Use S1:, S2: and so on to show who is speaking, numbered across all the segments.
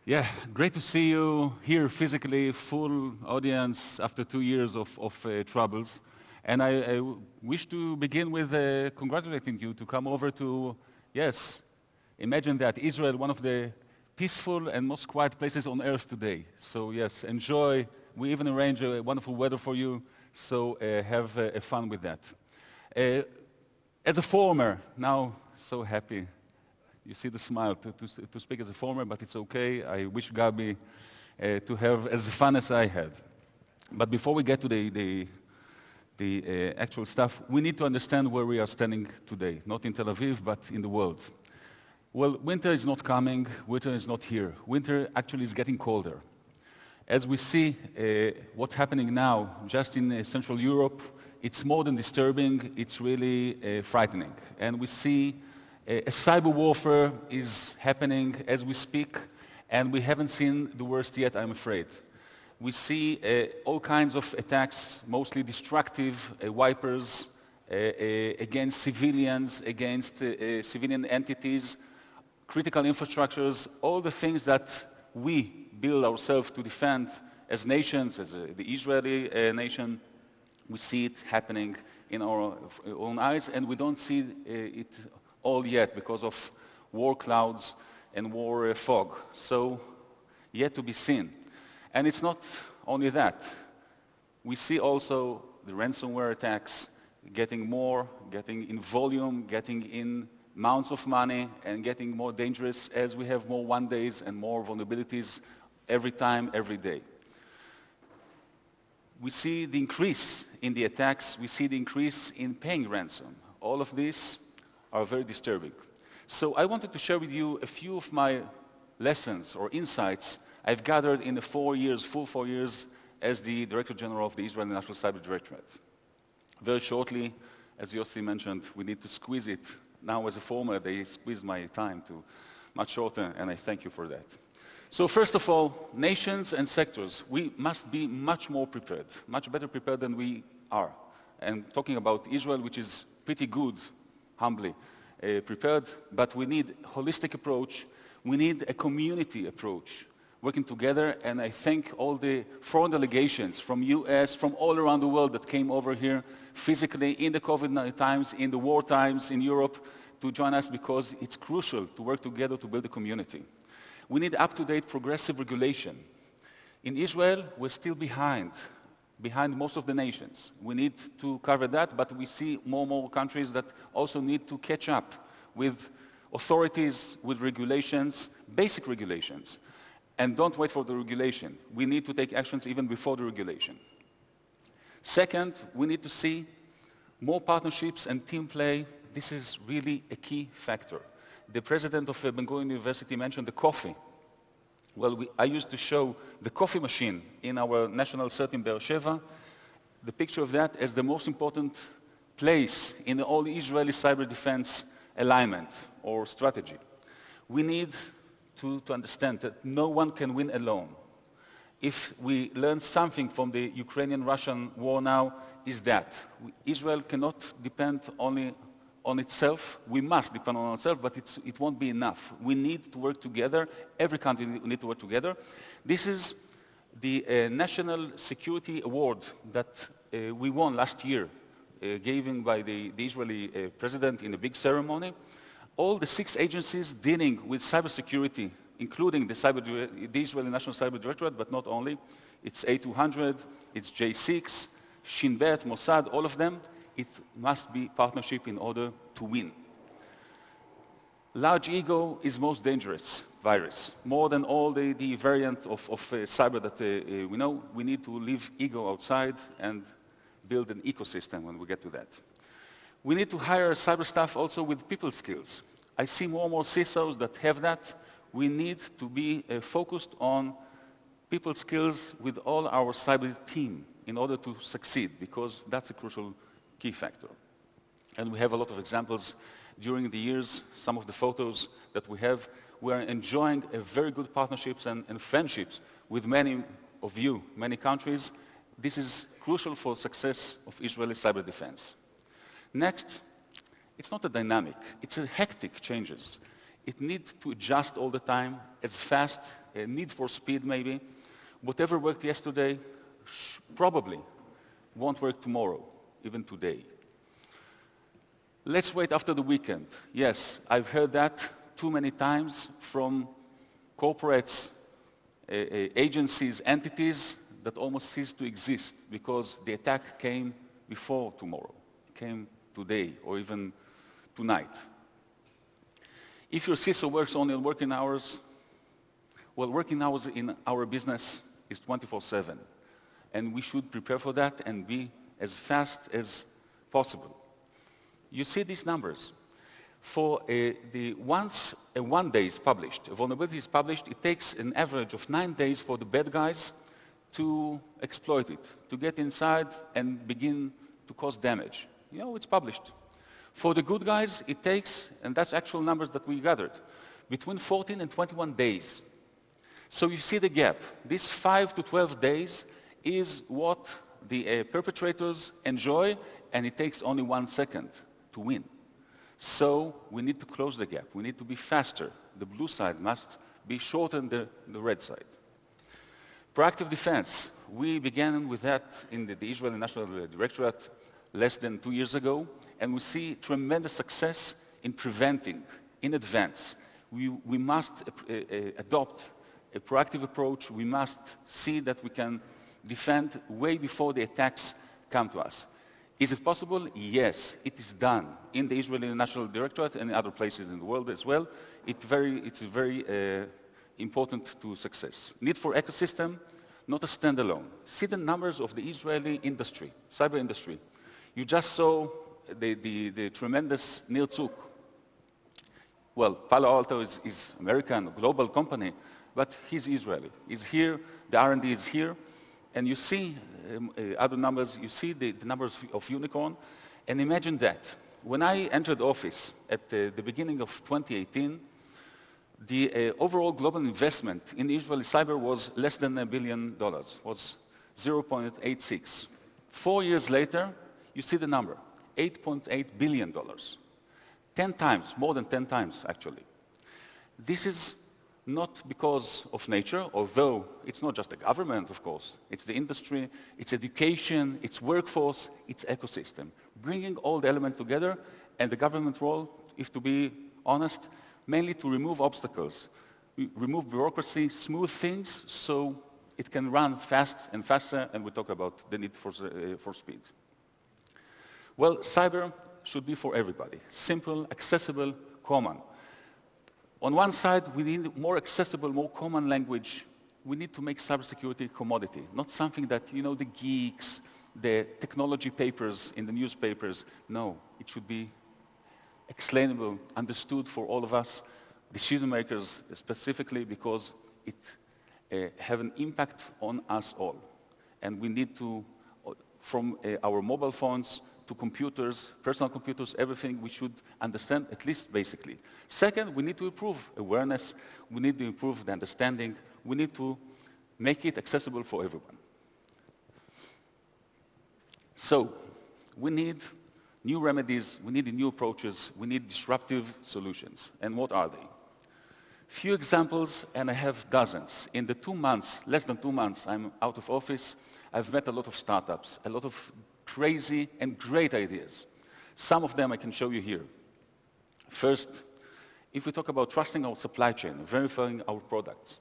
S1: Yeah, great to see you here physically, full audience after 2 years of troubles. And I wish to begin with congratulating you to come over to, yes, imagine that, Israel, one of the peaceful and most quiet places on earth today. So yes, enjoy. We even arrange a wonderful weather for you, so have fun with that. As a former, now so happy. You see the smile to speak as a former, but it's okay. I wish Gabi to have as fun as I had. But before we get to the actual stuff, we need to understand where we are standing today, not in Tel Aviv, but in the world. Well, winter is not coming, winter is not here. Winter actually is getting colder. As we see what's happening now, just in Central Europe, it's more than disturbing, it's really frightening. And we see a cyber warfare is happening as we speak, and we haven't seen the worst yet, I'm afraid. We see all kinds of attacks, mostly destructive wipers against civilians, against civilian entities, critical infrastructures, all the things that we build ourselves to defend as nations, as the Israeli nation. We see it happening in our own eyes, and we don't see it all yet because of war clouds and war fog. So, yet to be seen. And it's not only that. We see also the ransomware attacks getting more, getting in volume, getting in amounts of money, and getting more dangerous as we have more one-days and more vulnerabilities every time, every day. We see the increase in the attacks. We see the increase in paying ransom. All of these are very disturbing. So I wanted to share with you a few of my lessons or insights I've gathered in the full 4 years as the Director General of the Israeli National Cyber Directorate. Very shortly, as Yossi mentioned, we need to squeeze it. Now as a former, they squeezed my time to much shorter, and I thank you for that. So first of all, nations and sectors, we must be much more prepared, much better prepared than we are. And talking about Israel, which is pretty good, humbly prepared, but we need a holistic approach. We need a community approach, working together, and I thank all the foreign delegations from US, from all around the world that came over here physically in the COVID times, in the war times in Europe, to join us because it's crucial to work together to build a community. We need up-to-date progressive regulation. In Israel, we're still behind most of the nations. We need to cover that, but we see more and more countries that also need to catch up with authorities, with regulations, basic regulations. And don't wait for the regulation. We need to take actions even before the regulation. Second, we need to see more partnerships and team play. This is really a key factor. The president of Ben-Gurion University mentioned the coffee. Well, I used to show the coffee machine in our national cert in Beersheba, the picture of that as the most important place in the all Israeli cyber defense alignment or strategy. We need to understand that no one can win alone. If we learn something from the Ukrainian-Russian war now, is that Israel cannot depend only on itself. We must depend on ourselves, but it won't be enough. We need to work together. Every country needs to work together. This is the National Security Award that we won last year, given by the Israeli president in a big ceremony. All the 6 agencies dealing with cybersecurity, including the Israeli National Cyber Directorate, but not only, it's A200, it's J6, Shin Bet, Mossad, all of them. It must be partnership in order to win. Large ego is most dangerous virus. More than all the variant of cyber that we know, we need to leave ego outside and build an ecosystem when we get to that. We need to hire cyber staff also with people skills. I see more and more CISOs that have that. We need to be focused on people skills with all our cyber team in order to succeed, because that's a crucial key factor. And we have a lot of examples during the years. Some of the photos that we have, we are enjoying a very good partnerships and friendships with many of you, many countries. This is crucial for success of Israeli cyber defense. Next, it's not a dynamic, it's a hectic changes. It needs to adjust all the time, as fast, a need for speed maybe. Whatever worked yesterday probably won't work tomorrow, even today. Let's wait after the weekend. Yes, I've heard that too many times from corporates, agencies, entities that almost cease to exist because the attack came before tomorrow, came today or even tonight. If your CISO works only on working hours, well, working hours in our business is 24/7, and we should prepare for that and be as fast as possible. You see these numbers. For once a 1 day is published, a vulnerability is published, it takes an average of 9 days for the bad guys to exploit it, to get inside and begin to cause damage. You know, it's published. For the good guys, it takes, and that's actual numbers that we gathered, between 14 and 21 days. So you see the gap. These 5 to 12 days is what the perpetrators enjoy, and it takes only 1 second to win. So we need to close the gap. We need to be faster. The blue side must be shorter than the red side. Proactive defense. We began with that in the Israeli National Directorate less than 2 years ago, and we see tremendous success in preventing in advance. We must adopt a proactive approach. We must see that we can defend way before the attacks come to us. Is it possible? Yes, it is done in the Israeli National Directorate and in other places in the world as well. It's very important to success. Need for ecosystem, not a standalone. See the numbers of the Israeli industry, cyber industry. You just saw the tremendous Nir Tzuk. Well, Palo Alto is American, a global company, but he's Israeli. He's here, the R&D is here, and you see other numbers, you see the numbers of Unicorn, and imagine that. When I entered office at the beginning of 2018, the overall global investment in Israeli cyber was less than $1 billion, was 0.86. 4 years later, you see the number, $8.8 billion. 10 times, more than 10 times, actually. This is not because of nature, although it's not just the government, of course. It's the industry, it's education, it's workforce, it's ecosystem. Bringing all the elements together, and the government role, if to be honest, mainly to remove obstacles, remove bureaucracy, smooth things, so it can run fast and faster, and we talk about the need for speed. Well, cyber should be for everybody. Simple, accessible, common. On one side, we need more accessible, more common language. We need to make cybersecurity a commodity, not something that, you know, the geeks, the technology papers in the newspapers. No, it should be explainable, understood for all of us, decision makers specifically, because it have an impact on us all. And we need to, from our mobile phones to computers, personal computers, everything we should understand, at least basically. Second, we need to improve awareness. We need to improve the understanding. We need to make it accessible for everyone. So, we need new remedies, we need new approaches, we need disruptive solutions. And what are they? Few examples, and I have dozens. In the 2 months, less than 2 months, I'm out of office, I've met a lot of startups, a lot of crazy and great ideas. Some of them I can show you here. First, if we talk about trusting our supply chain, verifying our products,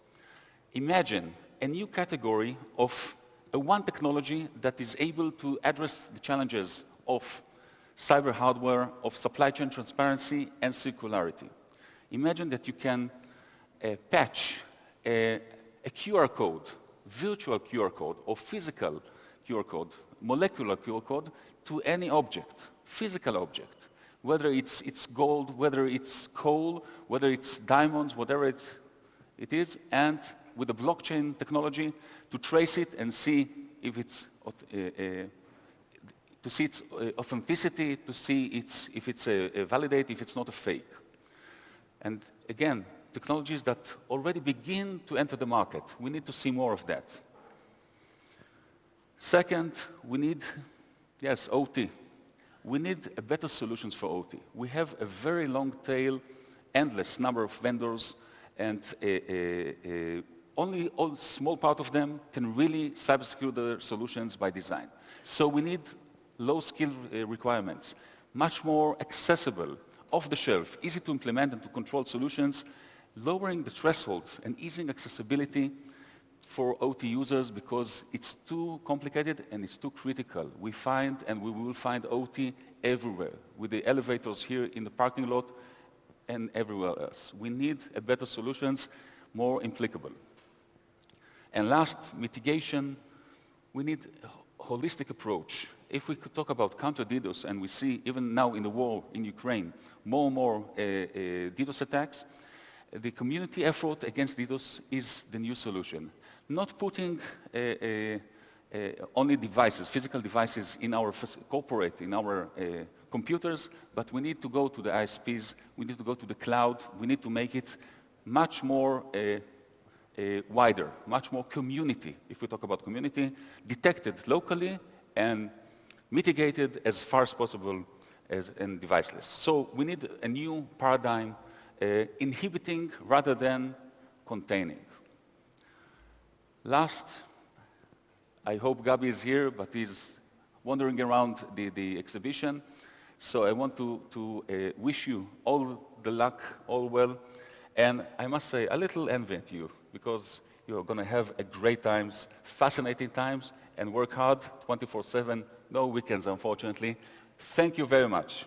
S1: imagine a new category of one technology that is able to address the challenges of cyber hardware, of supply chain transparency and circularity. Imagine that you can patch a QR code, virtual QR code, or physical QR code, molecular QR code, to any object, physical object, whether it's gold, whether it's coal, whether it's diamonds, whatever it is, and with the blockchain technology to trace it and see if it's to see its authenticity, to see if it's a validate, if it's not a fake. And again, technologies that already begin to enter the market. We need to see more of that. Second, we need, yes, OT. We need better solutions for OT. We have a very long tail endless number of vendors, and only a small part of them can really cybersecure their solutions by design. So we need low-skill requirements, much more accessible, off-the-shelf, easy to implement and to control solutions, lowering the threshold and easing accessibility for OT users because it's too complicated and it's too critical. We find and we will find OT everywhere, with the elevators here in the parking lot and everywhere else. We need a better solutions, more applicable. And last, mitigation. We need a holistic approach. If we could talk about counter-DDoS, and we see even now in the war in Ukraine, more and more DDoS attacks, the community effort against DDoS is the new solution. Not putting only devices, physical devices in our corporate, in our computers, but we need to go to the ISPs, we need to go to the cloud, we need to make it much more wider, much more community, if we talk about community, detected locally and mitigated as far as possible and deviceless. So we need a new paradigm, inhibiting rather than containing. Last, I hope Gabi is here, but he's wandering around the exhibition. So I want to wish you all the luck, all well. And I must say, a little envy at you, because you're going to have a great times, fascinating times, and work hard 24/7, no weekends, unfortunately. Thank you very much.